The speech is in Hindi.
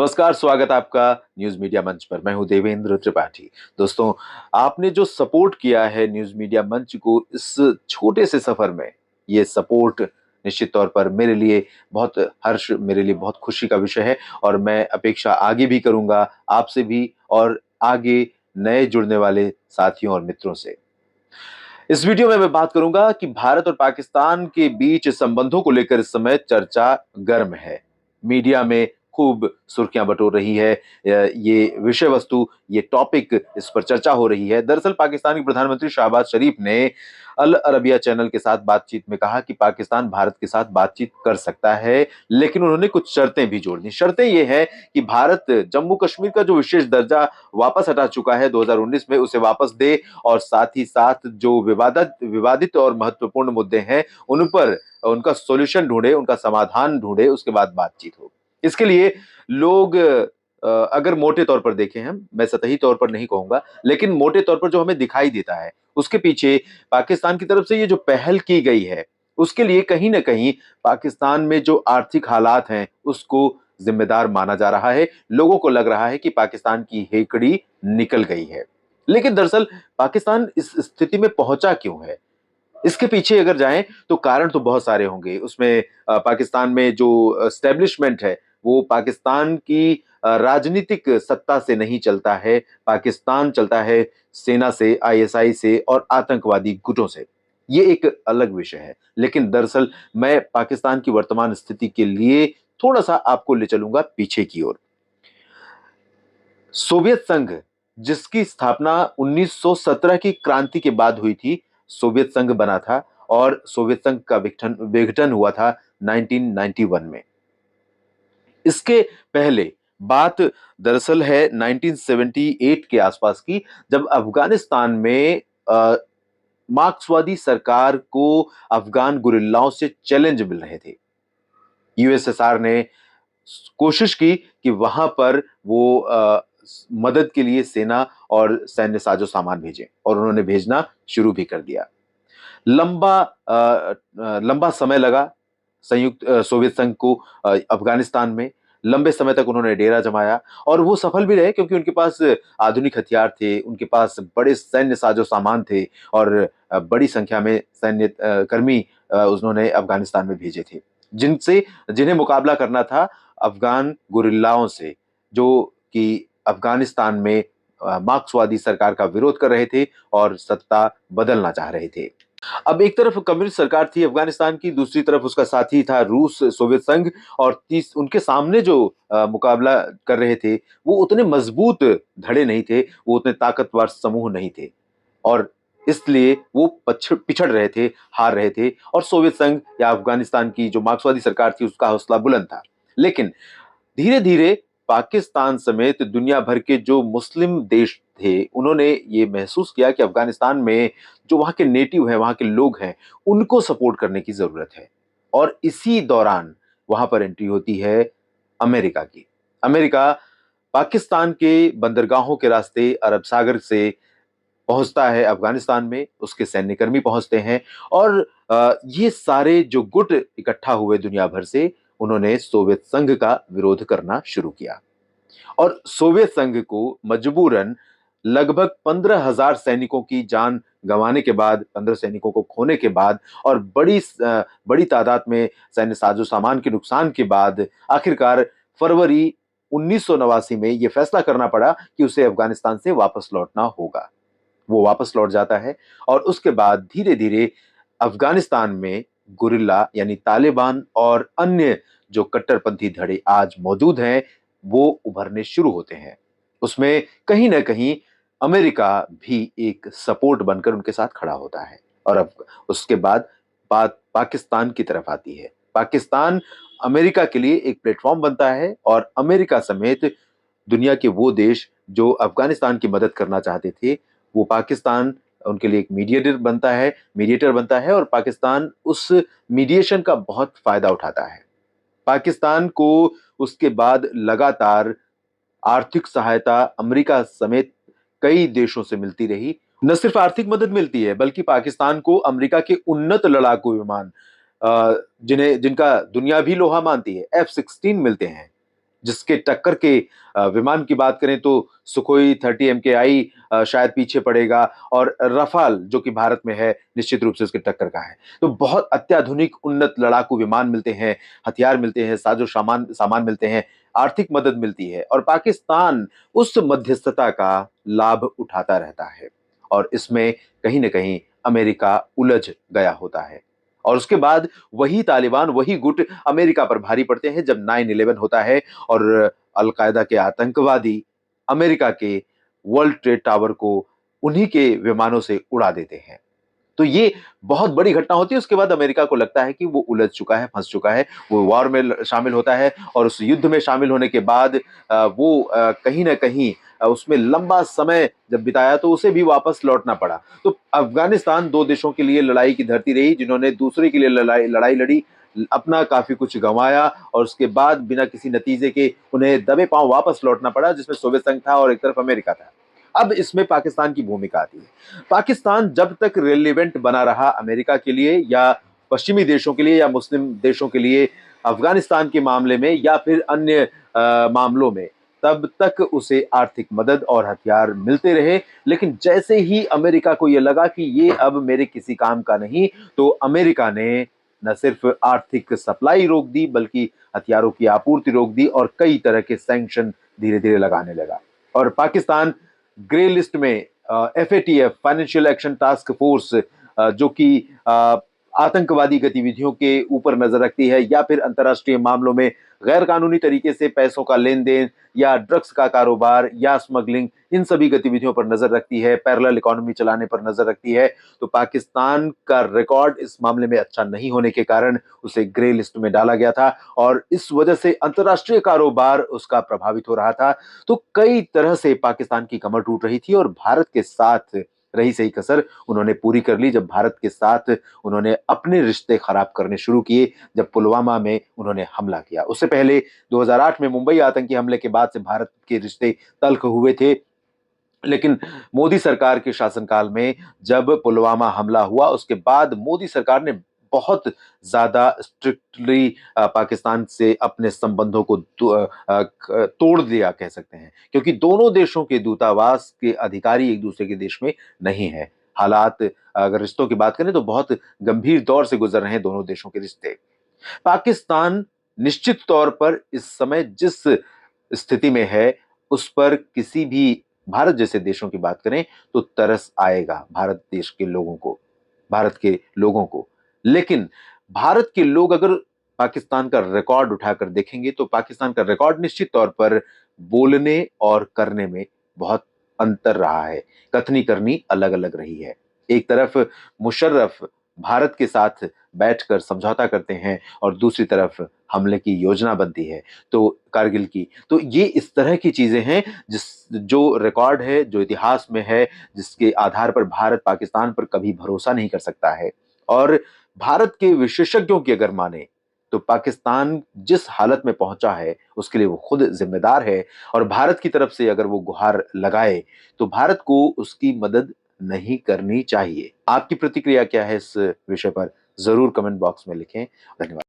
नमस्कार, स्वागत है आपका न्यूज़ मीडिया मंच पर। मैं हूं देवेंद्र त्रिपाठी। दोस्तों, आपने जो सपोर्ट किया है न्यूज़ मीडिया मंच को इस छोटे से सफर में, ये सपोर्ट निश्चित तौर पर मेरे लिए बहुत हर्ष, मेरे लिए बहुत खुशी का विषय है और मैं अपेक्षा आगे भी करूंगा आपसे भी और आगे नए जुड़ने वाले साथियों और मित्रों से। इस वीडियो में मैं बात करूंगा कि भारत और पाकिस्तान के बीच संबंधों को लेकर इस समय चर्चा गर्म है। मीडिया में खूब सुर्खियां बटोर रही है। ये विषय वस्तु, ये टॉपिक, इस पर चर्चा हो रही है। दरअसल पाकिस्तान के प्रधानमंत्री शहबाज शरीफ ने अल अरबिया चैनल के साथ बातचीत में कहा कि पाकिस्तान भारत के साथ बातचीत कर सकता है, लेकिन उन्होंने कुछ शर्तें भी जोड़ दी। शर्तें ये हैं कि भारत जम्मू कश्मीर का जो विशेष दर्जा वापस हटा चुका है 2019 में, उसे वापस दे और साथ ही साथ जो विवादित और महत्वपूर्ण मुद्दे हैं उन पर उनका सॉल्यूशन ढूंढे, उनका समाधान ढूंढे, उसके बाद बातचीत हो। इसके लिए लोग अगर मोटे तौर पर देखें, हम मैं सतही तौर पर नहीं कहूंगा, लेकिन मोटे तौर पर जो हमें दिखाई देता है उसके पीछे पाकिस्तान की तरफ से ये जो पहल की गई है उसके लिए कहीं ना कहीं पाकिस्तान में जो आर्थिक हालात हैं उसको जिम्मेदार माना जा रहा है। लोगों को लग रहा है कि पाकिस्तान की हेकड़ी निकल गई है। लेकिन दरअसल पाकिस्तान इस स्थिति में पहुंचा क्यों है, इसके पीछे अगर जाएं तो कारण तो बहुत सारे होंगे। उसमें पाकिस्तान में जो एस्टेब्लिशमेंट है वो पाकिस्तान की राजनीतिक सत्ता से नहीं चलता है। पाकिस्तान चलता है सेना से, आईएसआई से और आतंकवादी गुटों से। ये एक अलग विषय है, लेकिन दरअसल मैं पाकिस्तान की वर्तमान स्थिति के लिए थोड़ा सा आपको ले चलूंगा पीछे की ओर। सोवियत संघ, जिसकी स्थापना 1917 की क्रांति के बाद हुई थी, सोवियत संघ बना था और सोवियत संघ का विघटन हुआ था 1991 में। इसके पहले बात दरअसल है 1978 के आसपास की, जब अफगानिस्तान में मार्क्सवादी सरकार को अफगान गुरिल्लाओं से चैलेंज मिल रहे थे। यूएसएसआर ने कोशिश की कि वहां पर वो मदद के लिए सेना और सैन्य साजो सामान भेजें और उन्होंने भेजना शुरू भी कर दिया। लंबा समय लगा सोवियत संघ को अफगानिस्तान में। लंबे समय तक उन्होंने डेरा जमाया और वो सफल भी रहे, क्योंकि उनके पास आधुनिक हथियार थे, उनके पास बड़े सैन्य साजो सामान थे और बड़ी संख्या में सैन्य कर्मी उन्होंने अफगानिस्तान में भेजे थे, जिन्हें मुकाबला करना था अफगान गुरिल्लाओं से, जो कि अफगानिस्तान में मार्क्सवादी सरकार का विरोध कर रहे थे और सत्ता बदलना चाह रहे थे। अब एक तरफ कम्युनिस्ट सरकार थी अफगानिस्तान की, दूसरी तरफ उसका साथी था रूस, सोवियत संघ, और उनके सामने जो मुकाबला कर रहे थे वो उतने मजबूत धड़े नहीं थे, वो उतने ताकतवर समूह नहीं थे और इसलिए वो पिछड़ रहे थे, हार रहे थे और सोवियत संघ या अफगानिस्तान की जो मार्क्सवादी सरकार थी उसका हौसला बुलंद था। लेकिन धीरे धीरे पाकिस्तान समेत दुनिया भर के जो मुस्लिम देश थे उन्होंने ये महसूस किया कि अफगानिस्तान में जो वहां के नेटिव हैं, वहां के लोग हैं, उनको सपोर्ट करने की जरूरत है। और इसी दौरान वहां पर एंट्री होती है अमेरिका की। अमेरिका पाकिस्तान के बंदरगाहों के रास्ते अरब सागर से पहुंचता है अफगानिस्तान में, उसके सैन्यकर्मी पहुंचते हैं और ये सारे जो गुट इकट्ठा हुए दुनिया भर से, उन्होंने सोवियत संघ का विरोध करना शुरू किया और सोवियत संघ को मजबूरन लगभग 15,000 सैनिकों की जान गंवाने के बाद, 15 सैनिकों को खोने के बाद और बड़ी तादाद में सैन्य साजो सामान के नुकसान के बाद आखिरकार फरवरी 1989 में यह फैसला करना पड़ा कि उसे अफगानिस्तान से वापस लौटना होगा। वो वापस लौट जाता है और उसके बाद धीरे धीरे अफगानिस्तान में गुरिल्ला यानी तालिबान और अन्य जो कट्टरपंथी धड़े आज मौजूद हैं वो उभरने शुरू होते हैं। उसमें कहीं ना कहीं अमेरिका भी एक सपोर्ट बनकर उनके साथ खड़ा होता है और अब उसके बाद बात पाकिस्तान की तरफ आती है। पाकिस्तान अमेरिका के लिए एक प्लेटफॉर्म बनता है और अमेरिका समेत दुनिया के वो देश जो अफगानिस्तान की मदद करना चाहते थे, वो पाकिस्तान उनके लिए एक मीडिएटर बनता है और पाकिस्तान उस मीडिएशन का बहुत फायदा उठाता है। पाकिस्तान को उसके बाद लगातार आर्थिक सहायता अमेरिका समेत कई देशों से मिलती रही। न सिर्फ आर्थिक मदद मिलती है, बल्कि पाकिस्तान को अमेरिका के उन्नत लड़ाकू विमान जिनका दुनिया भी लोहा मानती है, F-16 मिलते हैं। जिसके टक्कर के विमान की बात करें तो सुखोई 30 MKI शायद पीछे पड़ेगा, और रफाल जो कि भारत में है निश्चित रूप से उसके टक्कर का है। तो बहुत अत्याधुनिक उन्नत लड़ाकू विमान मिलते हैं, हथियार मिलते हैं, साजो सामान सामान मिलते हैं, आर्थिक मदद मिलती है, और पाकिस्तान उस मध्यस्थता का लाभ उठाता रहता है। और इसमें कहीं न कहीं अमेरिका उलझ गया होता है। और उसके बाद वही तालिबान, वही गुट अमेरिका पर भारी पड़ते हैं जब 9/11 होता है और अल-कायदा के आतंकवादी अमेरिका के वर्ल्ड ट्रेड टावर को उन्हीं के विमानों से उड़ा देते हैं। तो ये बहुत बड़ी घटना होती है। उसके बाद अमेरिका को लगता है कि वो उलझ चुका है, फँस चुका है, वो वॉर में शामिल होता है, और उस युद्ध में शामिल होने के बाद वो कहीं न कहीं उसमें लंबा समय जब बिताया तो उसे भी वापस लौटना पड़ा। तो अफ़गानिस्तान 2 देशों के लिए लड़ाई की धरती रही, जिन्होंने दूसरे के लिए लड़ाई लड़ाई लड़ी, अपना काफ़ी कुछ गँवाया, और उसके बाद बिना किसी नतीजे के उन्हें दबे पाँव वापस लौटना पड़ा, जिसमें सोवियत संघ था और एक तरफ अमेरिका था। अब इसमें पाकिस्तान की भूमिका आती है। पाकिस्तान जब तक रिलेवेंट बना रहा अमेरिका के लिए या पश्चिमी देशों के लिए या मुस्लिम देशों के लिए अफ़गानिस्तान के मामले में या फिर अन्य मामलों में, तब तक उसे आर्थिक मदद और हथियार मिलते रहे। लेकिन जैसे ही अमेरिका को ये लगा कि ये अब मेरे किसी काम का नहीं, तो अमेरिका ने न सिर्फ आर्थिक सप्लाई रोक दी, बल्कि हथियारों की आपूर्ति रोक दी और कई तरह के सैंक्शन धीरे-धीरे लगाने लगा। और पाकिस्तान ग्रे लिस्ट में FATF, financial action task force, जो कि आतंकवादी गतिविधियों के ऊपर नजर रखती है या फिर अंतर्राष्ट्रीय मामलों में गैर कानूनी तरीके से पैसों का लेन देन या ड्रग्स का कारोबार या स्मगलिंग, इन सभी गतिविधियों पर नजर रखती है, पैरेलल इकोनॉमी चलाने पर नजर रखती है। तो पाकिस्तान का रिकॉर्ड इस मामले में अच्छा नहीं होने के कारण उसे ग्रे लिस्ट में डाला गया था, और इस वजह से अंतर्राष्ट्रीय कारोबार उसका प्रभावित हो रहा था। तो कई तरह से पाकिस्तान की कमर टूट रही थी, और भारत के साथ रही सही कसर उन्होंने पूरी कर ली जब भारत के साथ उन्होंने अपने रिश्ते खराब करने शुरू किए, जब पुलवामा में उन्होंने हमला किया। उससे पहले 2008 में मुंबई आतंकी हमले के बाद से भारत के रिश्ते तल्ख हुए थे। लेकिन मोदी सरकार के शासनकाल में जब पुलवामा हमला हुआ, उसके बाद मोदी सरकार ने बहुत ज़्यादा स्ट्रिक्टली पाकिस्तान से अपने संबंधों को तोड़ दिया कह सकते हैं। क्योंकि दोनों देशों के दूतावास के अधिकारी एक-दूसरे के देश में नहीं हैं। हालात, अगर रिश्तों की बात करें तो बहुत गंभीर दौर से गुज़र रहे हैं दोनों देशों के रिश्ते। पाकिस्तान निश्चित तौर पर इस समय जिस स्थिति में है, उस पर किसी भी भारत जैसे देशों की बात करें तो तरस आएगा भारत देश के लोगों को, भारत के लोगों को। लेकिन भारत के लोग अगर पाकिस्तान का रिकॉर्ड उठाकर देखेंगे तो पाकिस्तान का रिकॉर्ड निश्चित तौर पर बोलने और करने में बहुत अंतर रहा है। कथनी-करनी अलग-अलग रही है। एक तरफ मुशर्रफ भारत के साथ बैठकर समझौता करते हैं और दूसरी तरफ हमले की योजना बनती है, तो कारगिल की। तो ये इस तरह की चीज़ें हैं जो रिकॉर्ड है, जो इतिहास में है, जिसके आधार पर भारत पाकिस्तान पर कभी भरोसा नहीं कर सकता है। और भारत के विशेषज्ञों की अगर मानें, तो पाकिस्तान जिस हालत में पहुँचा है, उसके लिए वो खुद ज़िम्मेदार है, और भारत की तरफ से अगर वो गुहार लगाए, तो भारत को उसकी मदद नहीं करनी चाहिए। आपकी प्रतिक्रिया क्या है इस विषय पर? ज़रूर कमेंट बॉक्स में लिखें। धन्यवाद।